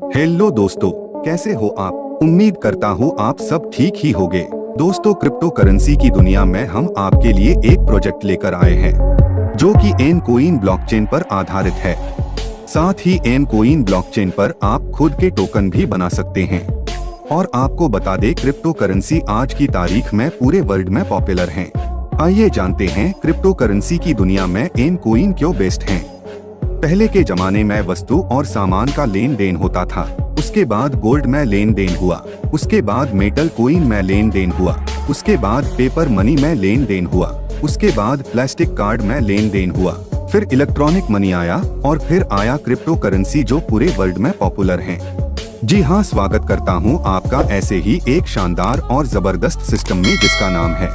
Hello दोस्तों, कैसे हो आप? उम्मीद करता हूँ आप सब ठीक ही होंगे। दोस्तों, क्रिप्टो करेंसी की दुनिया में हम आपके लिए एक प्रोजेक्ट लेकर आए हैं जो कि एन कोइन ब्लॉकचेन पर आधारित है। साथ ही एन कोइन ब्लॉकचेन पर आप खुद के टोकन भी बना सकते हैं। और आपको बता दें, क्रिप्टो करेंसी आज की तारीख में पूरे वर्ल्ड में पॉपुलर हैं। आइए जानते हैं क्रिप्टो करेंसी की दुनिया में एन कोइन क्यों बेस्ट हैं। पहले के जमाने में वस्तु और सामान का लेन देन होता था, उसके बाद गोल्ड में लेन देन हुआ, उसके बाद मेटल कोइन में लेन देन हुआ, उसके बाद पेपर मनी में लेन देन हुआ, उसके बाद प्लास्टिक कार्ड में लेन देन हुआ, फिर इलेक्ट्रॉनिक मनी आया और फिर आया क्रिप्टो करेंसी जो पूरे वर्ल्ड में पॉपुलर है। जी हाँ, स्वागत करता हूँ आपका ऐसे ही एक शानदार और जबरदस्त सिस्टम में जिसका नाम है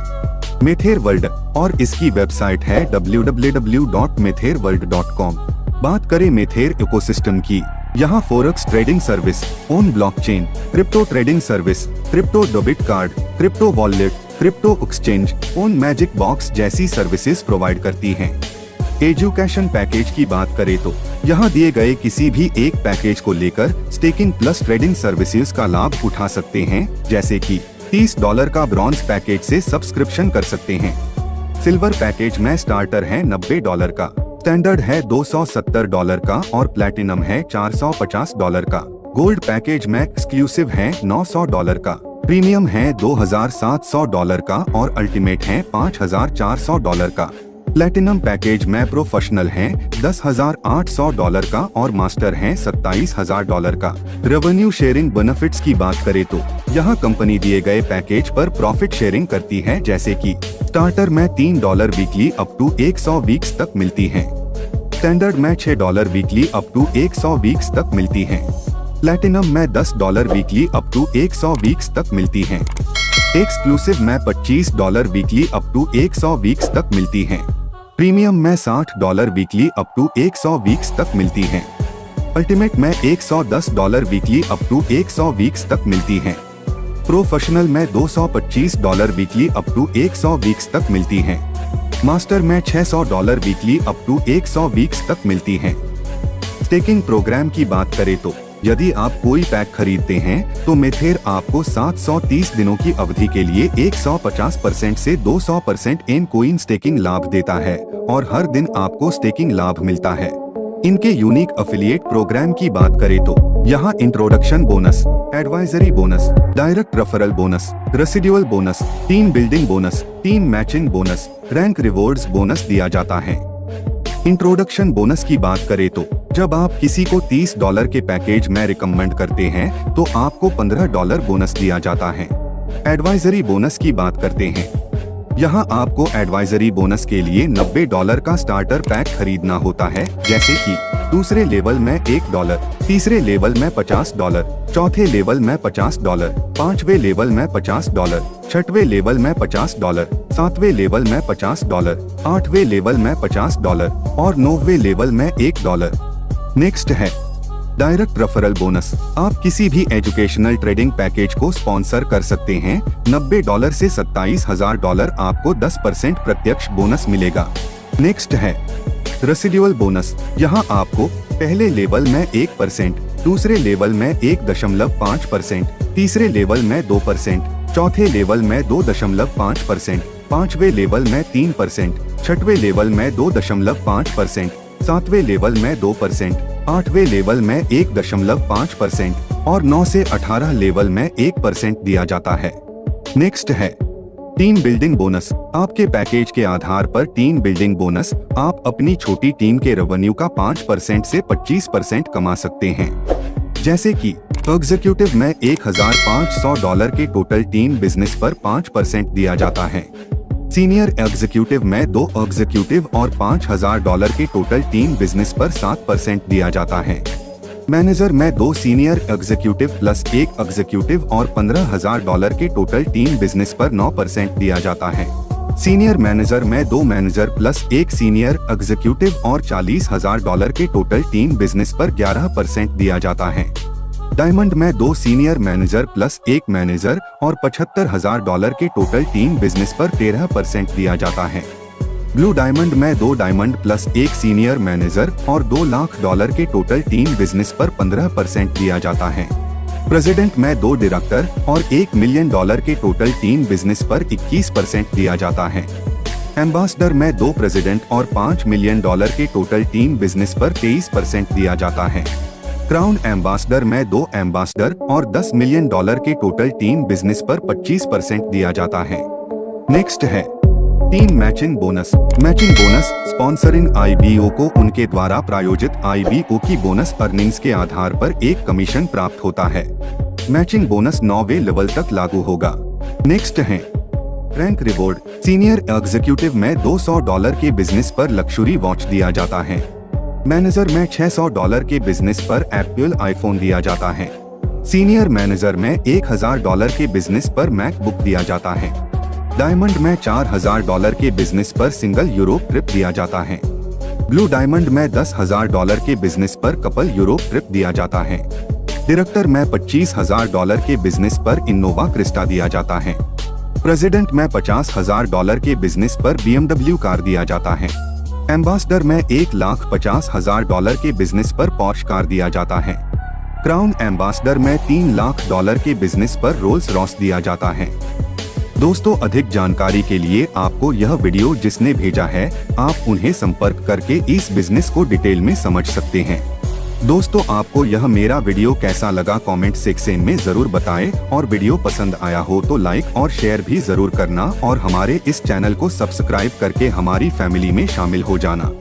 मेथेर वर्ल्ड और इसकी वेबसाइट है www.methereworld.com। बात करें मेथेर इकोसिस्टम की, यहाँ forex trading service, own blockchain, crypto trading service, crypto debit card, crypto wallet, crypto exchange, own magic box जैसी सर्विसेज प्रोवाइड करती हैं। एजुकेशन पैकेज की बात करें तो यहाँ दिए गए किसी भी एक पैकेज को लेकर स्टेकिंग प्लस ट्रेडिंग सर्विसेज का लाभ उठा सकते हैं, जैसे कि $30 का ब्रॉन्ज पैकेज से सब्सक्रिप्शन कर सकते हैं। सिल्वर पैकेज में स्टार्टर है $90 का, स्टैंडर्ड है $270 का और प्लैटिनम है $450 का। गोल्ड पैकेज में एक्सक्लूसिव है $900 का, प्रीमियम है $2700 का और अल्टीमेट है $5400 का। प्लैटिनम पैकेज में प्रोफेशनल है $10,800 का और मास्टर है $27,000 का। रेवेन्यू शेयरिंग बेनिफिट्स की बात करें तो यहाँ कंपनी दिए गए पैकेज पर प्रॉफिट शेयरिंग करती है, जैसे कि स्टार्टर में $3 वीकली अप टू 100 वीक्स तक मिलती है, स्टैंडर्ड में $6 वीकली अप टू 100 वीक्स तक मिलती है, प्लैटिनम में $10 वीकली अप टू 100 वीक्स तक मिलती है, एक्सक्लूसिव में $25 वीकली अप टू 100 वीक्स तक मिलती है, प्रीमियम में $60 वीकली अप टू 100 वीक्स तक मिलती है, अल्टीमेट में $110 वीकली अप टू 100 वीक्स तक मिलती है, प्रोफेशनल में $225 वीकली अप टू 100 वीक्स तक मिलती है, मास्टर में $600 वीकली अप टू 100 वीक्स तक मिलती है। स्टेकिंग प्रोग्राम की बात करें तो यदि आप कोई पैक खरीदते हैं तो मेथेर आपको 730 दिनों की अवधि के लिए 150% से 200% एन कोइन स्टेकिंग लाभ देता है और हर दिन आपको स्टेकिंग लाभ मिलता है। इनके यूनिक एफिलिएट प्रोग्राम की बात करें तो यहाँ introduction bonus, advisory bonus, direct referral bonus, residual bonus, team building bonus, team matching bonus, rank rewards bonus दिया जाता है। इंट्रोडक्शन बोनस की बात करें तो जब आप किसी को $30 के पैकेज में रिकमेंड करते हैं तो आपको $15 बोनस दिया जाता है। एडवाइजरी बोनस की बात करते हैं, यहाँ आपको एडवाइजरी बोनस के लिए $90 का स्टार्टर पैक खरीदना होता है, जैसे कि दूसरे लेवल में $1, तीसरे लेवल में $50, चौथे लेवल में $50, पांचवे लेवल में $50, छठवें लेवल में $50, सातवें लेवल में $50, आठवें लेवल में $50 और 9वें लेवल में $1। नेक्स्ट है डायरेक्ट रेफरल बोनस। आप किसी भी एजुकेशनल ट्रेडिंग पैकेज को स्पॉन्सर कर सकते हैं। $90 से $27,000 आपको 10% प्रत्यक्ष बोनस मिलेगा। नेक्स्ट है रेसिडुअल बोनस। यहाँ आपको पहले लेवल में 1%, दूसरे लेवल में 1.5%, तीसरे लेवल में 2%, चौथे लेवल में 2.5%, पांचवें लेवल में 3%, छठवें लेवल में 2.5%, सातवें लेवल में 2%, आठवें लेवल में 1.5% और 9 से 18 लेवल में 1% दिया जाता है। नेक्स्ट है टीम बिल्डिंग बोनस। आपके पैकेज के आधार पर टीम बिल्डिंग बोनस आप अपनी छोटी टीम के रेवेन्यू का 5% से 25% कमा सकते हैं, जैसे कि एग्जीक्यूटिव में $1,500 के टोटल टीम बिजनेस पर 5% दिया जाता है, सीनियर एग्जीक्यूटिव में 2 एग्जीक्यूटिव और $5,000 के टोटल टीम बिजनेस पर 7% दिया जाता है, मैनेजर में 2 सीनियर एग्जीक्यूटिव प्लस 1 एग्जीक्यूटिव और $15,000 के टोटल टीम बिजनेस पर 9% दिया जाता है, सीनियर मैनेजर में 2 मैनेजर प्लस 1 सीनियर एग्जीक्यूटिव और $40,000 के टोटल टीम बिजनेस पर 11% दिया जाता है, डायमंड में 2 सीनियर मैनेजर प्लस 1 मैनेजर और $75,000 के टोटल टीम बिजनेस पर 13% दिया जाता है। ब्लू डायमंड में 2 डायमंड प्लस 1 सीनियर मैनेजर और $2 लाख के टोटल टीम बिजनेस पर 15% दिया जाता है। प्रेसिडेंट में 2 डायरेक्टर और $1 मिलियन के टोटल टीम बिजनेस पर 21% दिया जाता है। एम्बेसडर में 2 प्रेसिडेंट और $5 मिलियन के टोटल टीम बिजनेस पर 23% दिया जाता है। क्राउन एम्बेसडर में 2 एम्बेसडर और $10 मिलियन के टोटल टीम बिजनेस पर 25% दिया जाता है। नेक्स्ट है team matching bonus. Matching bonus sponsoring IBO को उनके द्वारा प्रायोजित IBO की बोनस अर्निंग्स के आधार पर एक कमीशन प्राप्त होता है। मैचिंग बोनस 9वें लेवल तक लागू होगा। नेक्स्ट है रैंक रिवॉर्ड। सीनियर एग्जीक्यूटिव में $200 के बिजनेस पर लग्जरी वॉच दिया जाता है। मैनेजर में $600 के बिजनेस पर एप्पल आईफोन दिया जाता है। सीनियर मैनेजर में $1000 के बिजनेस पर मैकबुक दिया जाता है। डायमंड में $4000 के बिजनेस पर सिंगल यूरोप ट्रिप दिया जाता है। ब्लू डायमंड में $10,000 के बिजनेस पर कपल यूरोप ट्रिप दिया जाता है। डायरेक्टर में $25,000 के बिजनेस पर इनोवा क्रिस्टा दिया जाता है। प्रेसिडेंट में $50,000 के बिजनेस पर BMW कार दिया जाता है। एम्बेसडर में $1,50,000 के बिजनेस पर पॉर्श कार दिया जाता है। क्राउन एम्बेसडर में $3 लाख के बिजनेस पर रोल्स रॉयस दिया जाता है। दोस्तों, अधिक जानकारी के लिए आपको यह वीडियो जिसने भेजा है आप उन्हें संपर्क करके इस बिजनेस को डिटेल में समझ सकते हैं। दोस्तों, आपको यह मेरा वीडियो कैसा लगा कमेंट सेक्शन में जरूर बताएं और वीडियो पसंद आया हो तो लाइक और शेयर भी जरूर करना और हमारे इस चैनल को सब्सक्राइब करके हमारी फैमिली में शामिल हो जाना।